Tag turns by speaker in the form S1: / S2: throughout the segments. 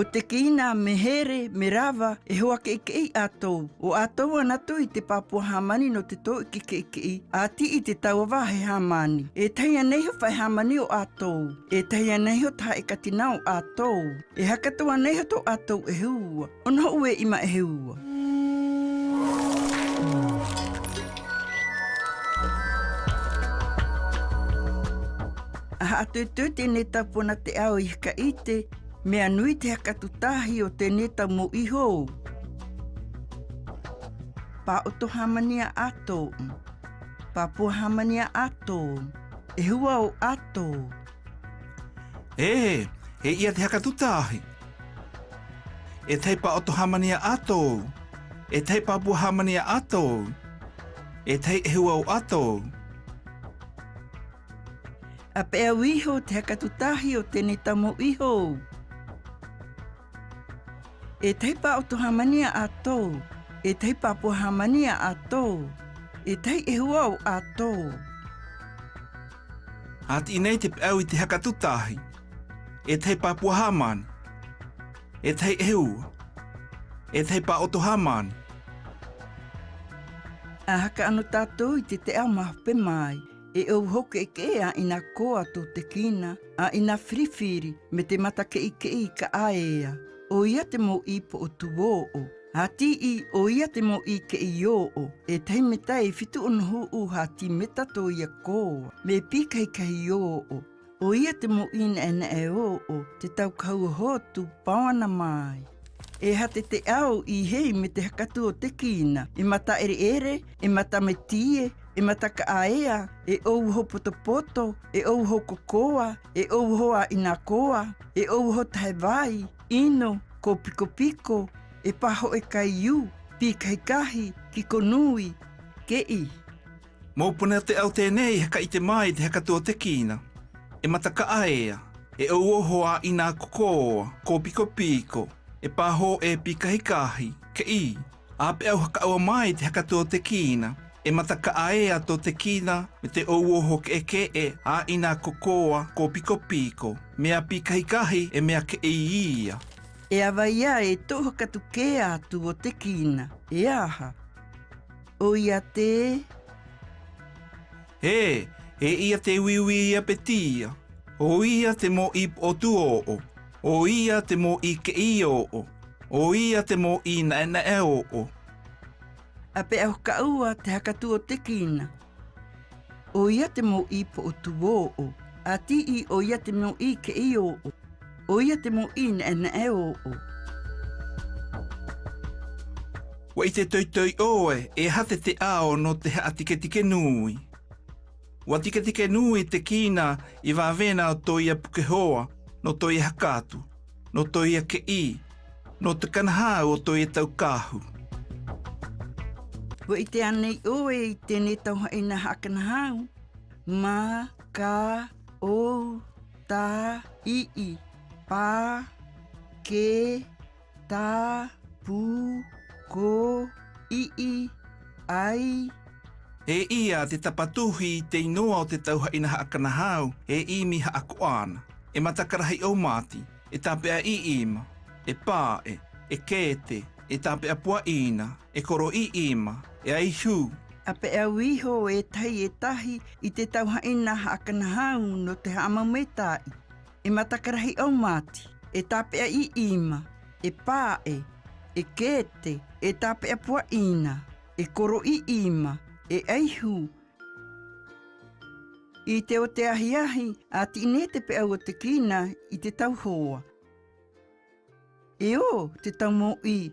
S1: O te kina me here, me rawa, e hoa ke i atou. O atou anatu i te Papua Hamani no te tō i a ti i te tauawa he Hamani. E taia nei ho whai Hamani o atou. E taia nei ho taha e katina o atou. E hakatua nei ho tō atou e hua. Ono ue ima e hua. Aha atu tēnei tapuna te ao i hika ite, mea nui te hakatutahi o tēnei tau mo iho. Pa o to Hamania ato, Papua Hamania ato, e hua o ato.
S2: E ia te hakatutahi. E tei pa o to Hamania ato, e tei Papua Hamania ato, e tei e hua o ato.
S1: A pea wiho te hakatutahi o tēnei tau mo iho. E tei pa o to Hamania ato, e tei Papua Hamania ato, e tei e hua o ato.
S2: Ati nei te peau i te hakatutahi. E tei Papua Hamani. E tei e hua. E tei pa o to Hamani.
S1: A haka anu tātou i te ao mahope mai. E au hoke e ke a ina koa tō te kina, a ina whiriwhiri me te matake i ka aea. O ia te mo i po o tuō o. Hati i o ia te mo i ke i o. E tei me tai whitu onu hu hati meta tō ia koa. Me pikai kai o. O ia te mo ina e o. Te tau kaua hotu pawana mai. E hate te ao i hei me te hakatu o te kina. E mata ere, e mata me tie, e mata ka aea, e ou ho poto, e ou ho kokoa, e ou ho a ina koa, e ou ho tahe vai, ino, ko piko, e paho e kaiu, pi kahi, kiko nui, kei.
S2: Mōpuna te au tēnei haka i te mai te hakatu o te kina. E mata ka aea, e ou oho a ina kokoa, ko piko, e paho e pikahikahi, kei. A pe au haka aua mai te hakatu o te kina. E mata ka aea tō te kina me te ouoho ke a ina kokoa ko piko. Mea pikahikahi e mea ke ia.
S1: E awa ia e tō hakatu ke atu o te kina. E aha. O ia te...
S2: E ia te wiwi ia petia. O ia te mo i o tuo. O ia te mo i ke i o. O ia te mo i na e o.
S1: A pe au ka ua te hakatu o te kina. O ia te mo i po o tuo o. A ti i o ia te mo i ke i o. O ia te mo i na e o.
S2: Wa i te toitoi oe e hate te ao no te haatike nui. Wa tike nui te kina i wawena o toia pukehoa, no toia hakatu, no toia ke i, no te kanahau o toia taukahu.
S1: Wa i te anei oe i tēnei tauha ina hakanahau. Ma, ka, o, ta, i, pa, ke, ta, pu, ko, i, ai.
S2: E ia te tapatuhi i te inoa o te tauha ina hakanahau e imi haakoana. E matakarahi o mati, e tapea i ima, e pae, e kete, e tapea pua ina, e koro i ima, e aihu.
S1: A pe au iho e tahi i te tauha ina hakanahau no te haamaumetai. E matakarahi o mati, e tapea i ima, e pae, e kete, e tapea pua ina, e koro i ima, e aihu. I te o te ahiahi, a tine te pe au o te kina i te tau hoa. E o, te tau mo i,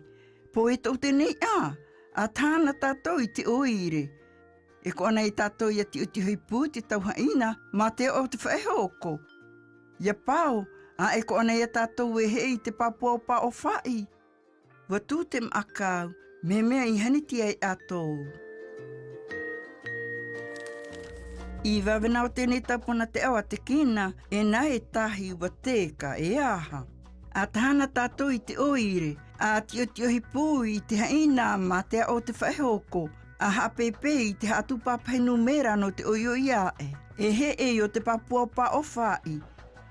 S1: po e tau tenei a tāna tātou i te oire. E ko ana i tātou i ati uti hui pū te tau haina, ma te o te whaehoko. Ia pao, a e ko ana i tātou e hei te papua o pa o whai. Watu te makau, me mea i haniti ai atou. I wawena o tēnei tapuna te awa te kina, e nai e tahi ua teka e aha. A tahana tātou i te oire, a tiohi pū i te haina ma te o te whaehoko, a hapepe i te hatu papahenu mera no te oio iae. E he e o te papua pa o whai.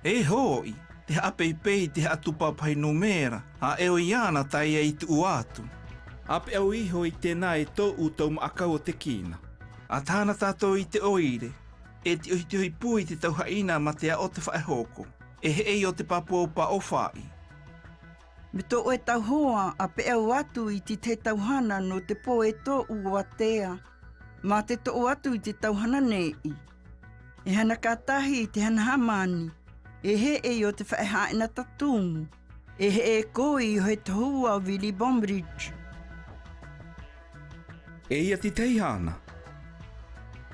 S2: E hoi, te apei te atupapai numera, a eo iana tai e itu uatu. Ape au iho i tēnā e tō tau maakau o te kina. A tāna tātou i te oire, e te ohi pui te tauhaina ma te a o te whaehoko, e he ei o te papua pa o whai.
S1: Me tō e tau hoa a pe au atu i te tauhana no te pō e tō ua tea, ma te tō atu i te tauhana nei. E hana kātahi i te hana hamani, e he ei o te whaehaina tatumu, e he e koi i hoi tahua o Willy Bombridge.
S2: E ia ti teihana.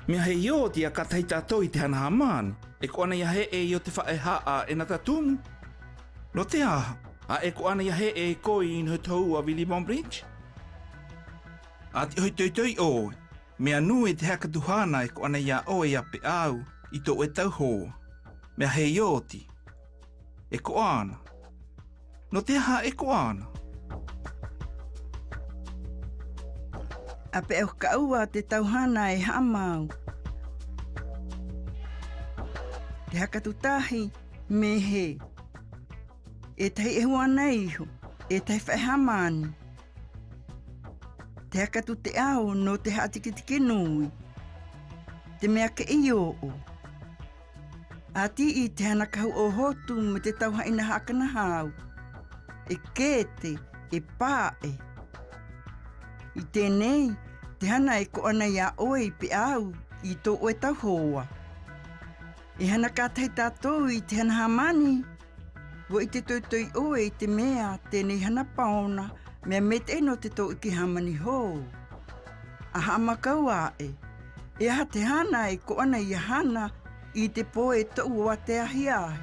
S2: Mea he io ti a katai tātou i te hana hamani, e ko ana ia he e i o te whaehaa e na tatumu. No te aha, a e ko ana ia he e koi i hoi tahua o Willy Bombridge. A ti hoi toi oe, mea nui te haka tuhana e ko ana ia oe a pe au i tō e tau hoa. Mea he ioti. E ko ana. No te aha e ko ana.
S1: A pe au kaua te tauhana e hamau. Te haka tutahi me he. E tahi e hua nei iho. E tahi whaehamani. Te haka tu te ao no te hatikitiki nui. Te mea ke i o. A ti i te hana kahu o hotu me te tauhaina hakana hau. E kete, e pāe. I tēnei, te hana e ko ana ia oe pe au i tō oe tau hoa. E hana kātai tātou i te hana hamani. Wo i te toitoi oe i te mea tēnei hana paona mea mete no te tō iki hamani hō. A hamakau ae. E aha te hana e ko ana ia hana i te poe tō ua te ahi ahi.